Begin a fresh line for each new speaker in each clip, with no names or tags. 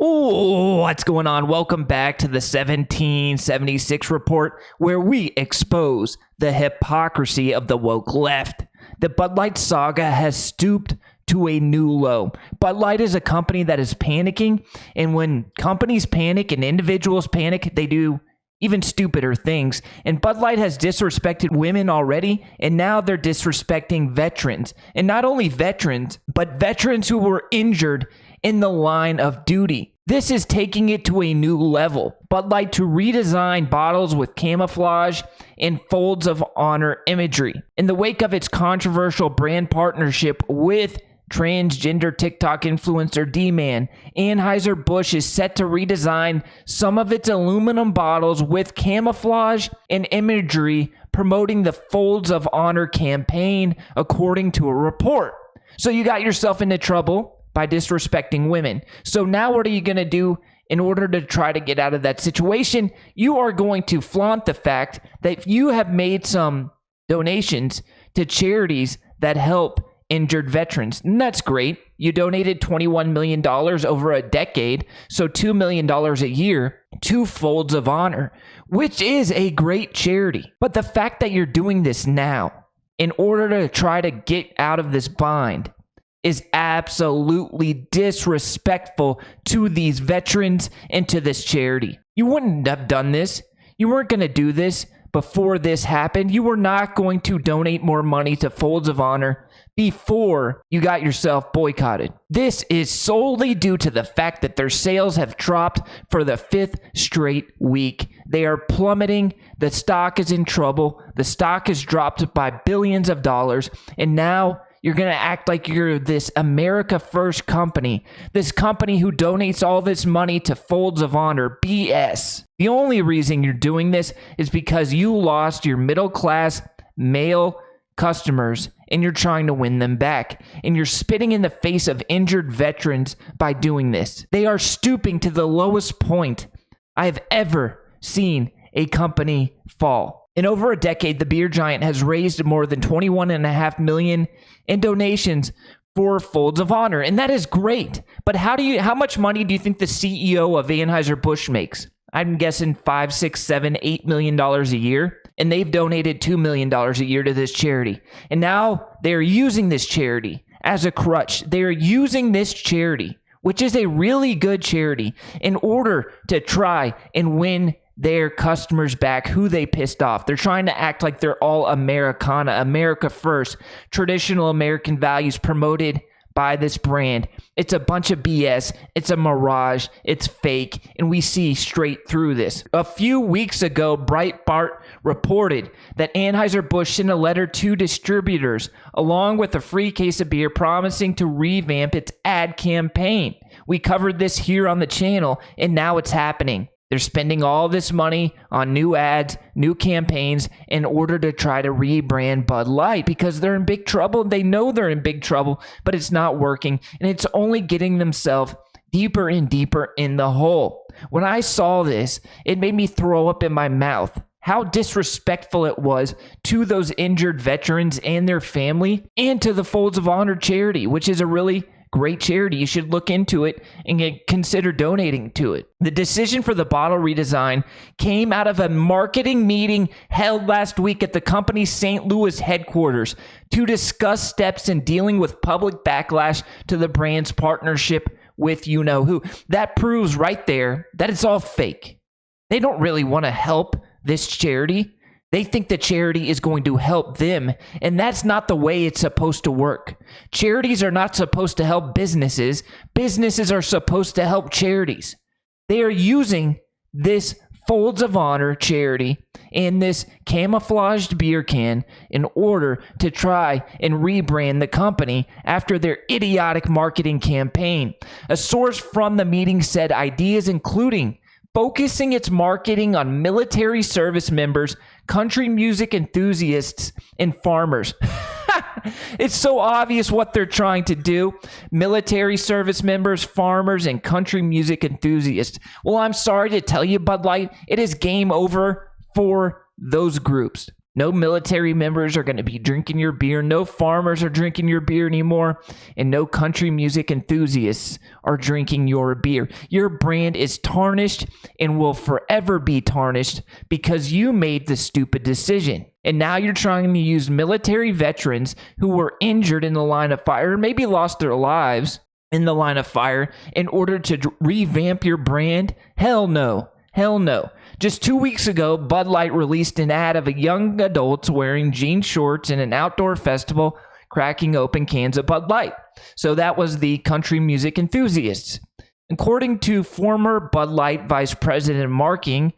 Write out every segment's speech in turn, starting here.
Ooh, what's going on? Welcome back to the 1776 report, where we expose the hypocrisy of the woke left. The Bud Light saga has stooped to a new low. Bud Light is a company that is panicking, and when companies panic and individuals panic, they do even stupider things. And Bud Light has disrespected women already, and now they're disrespecting veterans. And not only veterans, but veterans who were injured in the line of duty. This is taking it to a new level. Bud Light to redesign bottles with camouflage and folds of honor imagery. In the wake of its controversial brand partnership with transgender TikTok influencer D-Man, Anheuser-Busch is set to redesign some of its aluminum bottles with camouflage and imagery promoting the Folds of Honor campaign, according to a report. So you got yourself into trouble by disrespecting women. So now what are you going to do in order to try to get out of that situation? You are going to flaunt the fact that you have made some donations to charities that help injured veterans. And that's great. You donated $21 million over a decade, so $2 million a year to Folds of Honor, which is a great charity. But the fact that you're doing this now in order to try to get out of this bind is absolutely disrespectful to these veterans and to this charity. You wouldn't have done this. You weren't going to do this before this happened. You were not going to donate more money to Folds of Honor before you got yourself boycotted. This is solely due to the fact that their sales have dropped for the 5th straight week. They are plummeting. The stock is in trouble. The stock has dropped by billions of dollars, and now you're going to act like you're this America First company, this company who donates all this money to Folds of Honor. BS. The only reason you're doing this is because you lost your middle-class male customers and you're trying to win them back. And you're spitting in the face of injured veterans by doing this. They are stooping to the lowest point I have ever seen a company fall. In over a decade, the beer giant has raised more than $21.5 million in donations for Folds of Honor, and that is great. But how much money do you think the CEO of Anheuser-Busch makes? I'm guessing $5, $6, $7, $8 million a year, and they've donated $2 million a year to this charity. And now they're using this charity as a crutch. They're using this charity, which is a really good charity, in order to try and win their customers back who they pissed off. They're trying to act like they're all Americana, America first, traditional American values promoted by this brand. It's a bunch of BS. It's a mirage. It's fake. And we see straight through this. A few weeks ago, Breitbart reported that Anheuser-Busch sent a letter to distributors along with a free case of beer promising to revamp its ad campaign. We covered this here on the channel, and now it's happening. They're spending all this money on new ads, new campaigns in order to try to rebrand Bud Light because they're in big trouble. They know they're in big trouble, but it's not working, and it's only getting themselves deeper and deeper in the hole. When I saw this, it made me throw up in my mouth. How disrespectful it was to those injured veterans and their family, and to the Folds of Honor charity, which is a really great charity. You should look into it and consider donating to it. The decision for the bottle redesign came out of a marketing meeting held last week at the company's St. Louis headquarters to discuss steps in dealing with public backlash to the brand's partnership with you-know-who. That proves right there that it's all fake. They don't really want to help this charity. They think the charity is going to help them, and that's not the way it's supposed to work. Charities are not supposed to help businesses. Businesses are supposed to help charities. They are using this Folds of Honor charity and this camouflaged beer can in order to try and rebrand the company after their idiotic marketing campaign. A source from the meeting said ideas including focusing its marketing on military service members, country music enthusiasts, and farmers. It's so obvious what they're trying to do. Military service members, farmers, and country music enthusiasts. Well, I'm sorry to tell you, Bud Light, it is game over for those groups. No military members are going to be drinking your beer. No farmers are drinking your beer anymore. And no country music enthusiasts are drinking your beer. Your brand is tarnished and will forever be tarnished because you made the stupid decision. And now you're trying to use military veterans who were injured in the line of fire, maybe lost their lives in the line of fire, in order to revamp your brand? Hell no. Hell no. Just 2 weeks ago, Bud Light released an ad of a young adults wearing jean shorts in an outdoor festival, cracking open cans of Bud Light. So that was the country music enthusiasts. According to former Bud Light Vice President of Marketing,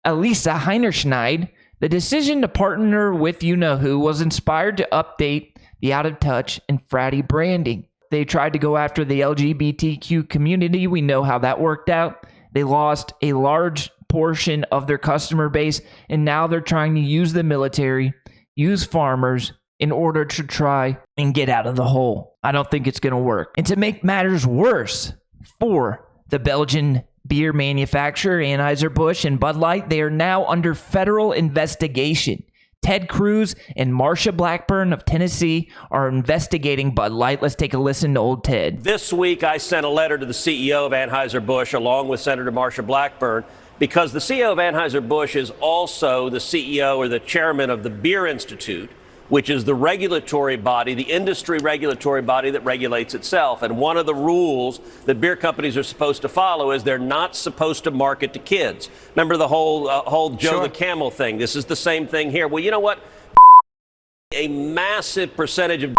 Elisa Heinerschneid, the decision to partner with you-know-who was inspired to update the out-of-touch and fratty branding. They tried to go after the LGBTQ community. We know how that worked out. They lost a large portion of their customer base, and now they're trying to use the military, use farmers in order to try and get out of the hole. I don't think it's going to work. And to make matters worse for the Belgian beer manufacturer Anheuser-Busch and Bud Light, they are now under federal investigation. Ted Cruz and Marsha Blackburn of Tennessee are investigating Bud Light. Let's take a listen to old Ted.
This week, I sent a letter to the CEO of Anheuser-Busch, along with Senator Marsha Blackburn, because the CEO of Anheuser-Busch is also the CEO or the chairman of the Beer Institute, which is the regulatory body, the industry regulatory body that regulates itself. And one of the rules that beer companies are supposed to follow is they're not supposed to market to kids. Remember the whole Joe the Camel thing? This is the same thing here. Well, you know what? A massive percentage of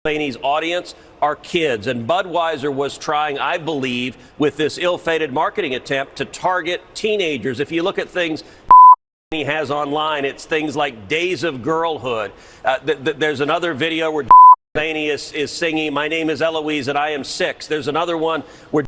Laney's audience are kids, and Budweiser was trying, I believe, with this ill-fated marketing attempt to target teenagers. If you look at things he has online, it's things like Days of Girlhood. There's another video where Laney is singing, "My name is Eloise and I am 6." There's another one where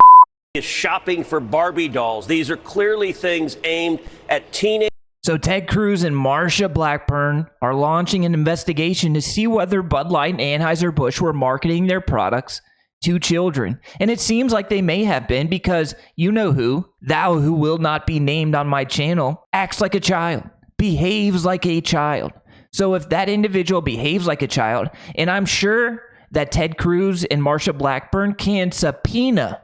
is shopping for Barbie dolls. These are clearly things aimed at teenagers.
So Ted Cruz and Marsha Blackburn are launching an investigation to see whether Bud Light and Anheuser-Busch were marketing their products to children. And it seems like they may have been, because you-know-who, thou who will not be named on my channel, acts like a child, behaves like a child. So if that individual behaves like a child, and I'm sure that Ted Cruz and Marsha Blackburn can subpoena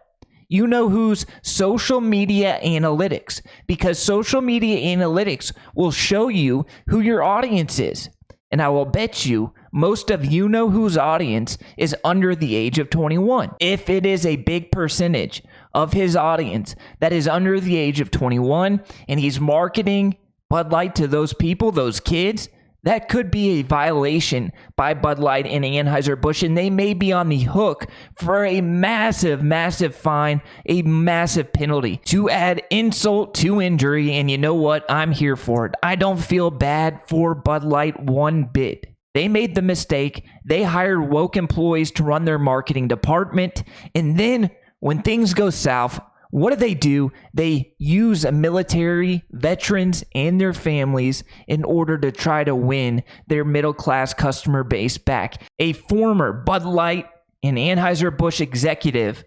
you-know-who's social media analytics, because social media analytics will show you who your audience is. And I will bet you most of you-know-who's audience is under the age of 21. If it is a big percentage of his audience that is under the age of 21 and he's marketing Bud Light to those people, those kids, that could be a violation by Bud Light and Anheuser-Busch, and they may be on the hook for a massive, massive fine, a massive penalty. To add insult to injury, and you know what? I'm here for it. I don't feel bad for Bud Light one bit. They made the mistake. They hired woke employees to run their marketing department, and then when things go south, what do? They use military veterans and their families in order to try to win their middle-class customer base back. A former Bud Light and Anheuser-Busch executive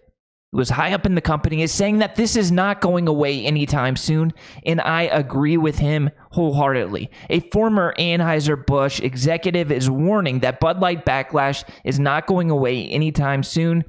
who was high up in the company is saying that this is not going away anytime soon, and I agree with him wholeheartedly. A former Anheuser-Busch executive is warning that Bud Light backlash is not going away anytime soon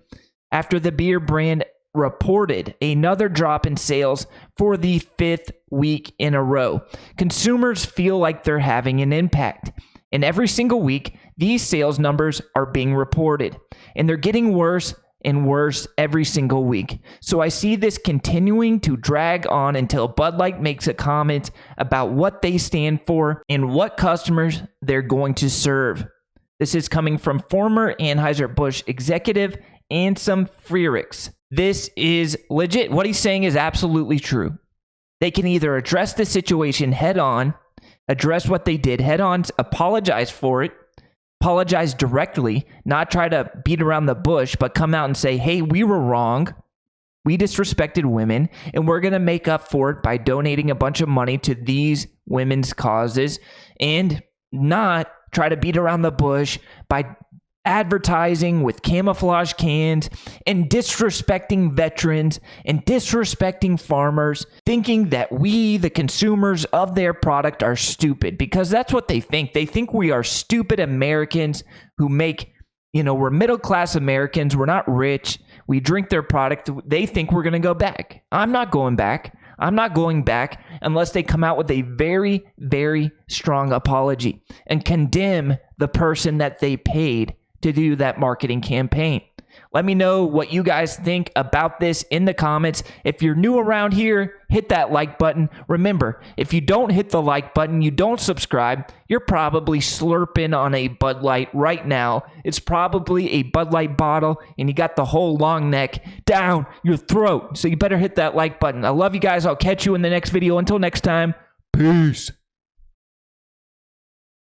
after the beer brand reported another drop in sales for the 5th week in a row. Consumers feel like they're having an impact, and every single week, these sales numbers are being reported, and they're getting worse and worse every single week. So I see this continuing to drag on until Bud Light makes a comment about what they stand for and what customers they're going to serve. This is coming from former Anheuser-Busch executive Anselm Frerichs. This is legit. What he's saying is absolutely true. They can either address the situation head on, address what they did head on, apologize for it, apologize directly, not try to beat around the bush, but come out and say, hey, we were wrong. We disrespected women, and we're going to make up for it by donating a bunch of money to these women's causes, and not try to beat around the bush by advertising with camouflage cans and disrespecting veterans and disrespecting farmers, thinking that we, the consumers of their product, are stupid, because that's what they think. They think we are stupid Americans who make, we're middle-class Americans. We're not rich. We drink their product. They think we're going to go back. I'm not going back. I'm not going back unless they come out with a very, very strong apology and condemn the person that they paid to do that marketing campaign. Let me know what you guys think about this in the comments. If you're new around here, hit that like button. Remember, if you don't hit the like button, you don't subscribe, you're probably slurping on a Bud Light right now. It's probably a Bud Light bottle, and you got the whole long neck down your throat. So you better hit that like button. I love you guys. I'll catch you in the next video. Until next time, peace.